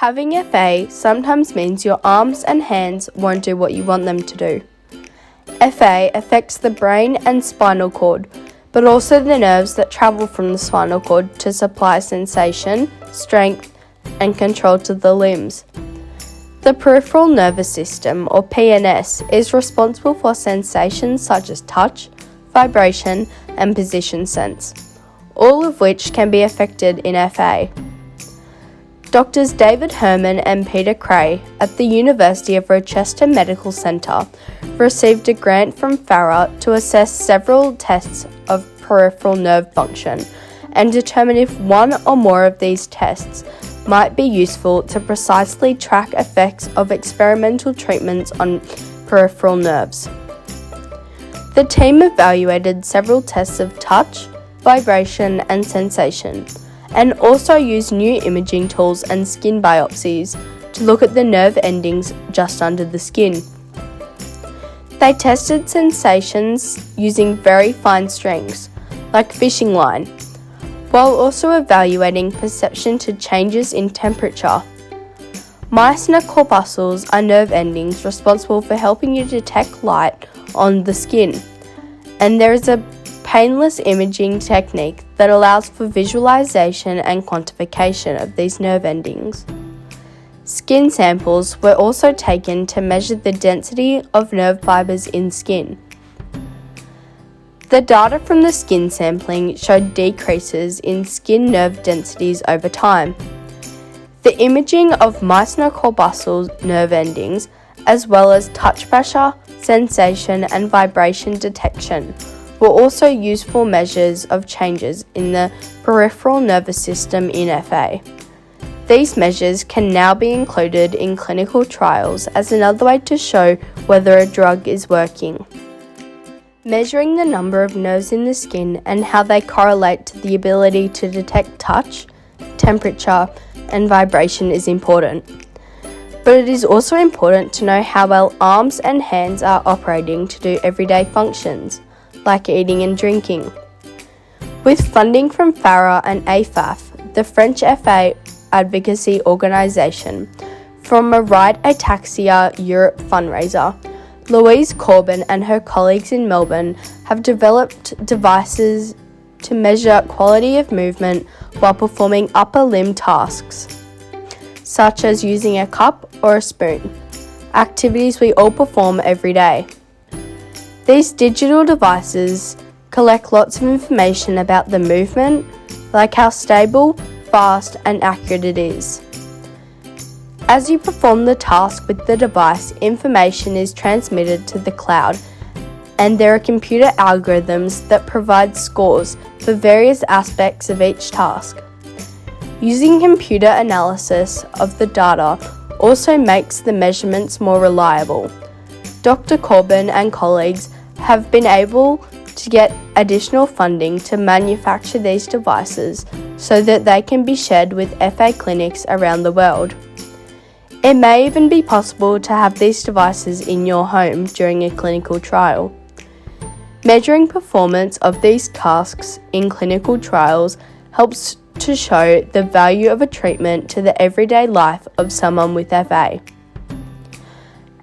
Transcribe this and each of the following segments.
Having FA sometimes means your arms and hands won't do what you want them to do. FA affects the brain and spinal cord, but also the nerves that travel from the spinal cord to supply sensation, strength, and control to the limbs. The peripheral nervous system, or PNS, is responsible for sensations such as touch, vibration, and position sense, all of which can be affected in FA. Doctors David Herman and Peter Cray at the University of Rochester Medical Center received a grant from FARA to assess several tests of peripheral nerve function and determine if one or more of these tests might be useful to precisely track effects of experimental treatments on peripheral nerves. The team evaluated several tests of touch, vibration, and sensation, and also used new imaging tools and skin biopsies to look at the nerve endings just under the skin. They tested sensations using very fine strings, like fishing line, while also evaluating perception to changes in temperature. Myasna corpuscles are nerve endings responsible for helping you detect light on the skin, and there is a painless imaging technique that allows for visualization and quantification of these nerve endings. Skin samples were also taken to measure the density of nerve fibers in skin. The data from the skin sampling showed decreases in skin nerve densities over time. The imaging of Myasna corpuscle nerve endings, as well as touch pressure, sensation, and vibration detection, were also useful measures of changes in the peripheral nervous system in FA. These measures can now be included in clinical trials as another way to show whether a drug is working. Measuring the number of nerves in the skin and how they correlate to the ability to detect touch, temperature, and vibration is important. But it is also important to know how well arms and hands are operating to do everyday functions, like eating and drinking. With funding from FARA and AFAF, the French FA advocacy organisation, from a Ride Ataxia Europe fundraiser, Louise Corbin and her colleagues in Melbourne have developed devices to measure quality of movement while performing upper limb tasks, such as using a cup or a spoon, activities we all perform every day. These digital devices collect lots of information about the movement, like how stable, fast, and accurate it is. As you perform the task with the device, information is transmitted to the cloud, and there are computer algorithms that provide scores for various aspects of each task. Using computer analysis of the data also makes the measurements more reliable. Dr. Corbin and colleagues have been able to get additional funding to manufacture these devices so that they can be shared with FA clinics around the world. It may even be possible to have these devices in your home during a clinical trial. Measuring performance of these tasks in clinical trials helps to show the value of a treatment to the everyday life of someone with FA.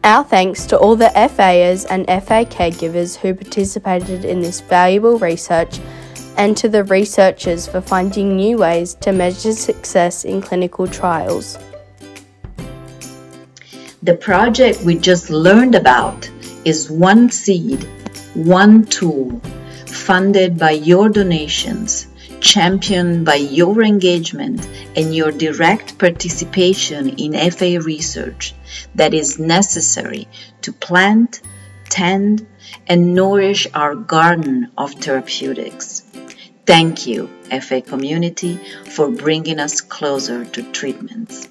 Our thanks to all the FAers and FA caregivers who participated in this valuable research, and to the researchers for finding new ways to measure success in clinical trials. The project we just learned about is One Seed, One Tool, funded by your donations, championed by your engagement and your direct participation in FA research that is necessary to plant, tend, and nourish our garden of therapeutics. Thank you, FA community, for bringing us closer to treatments.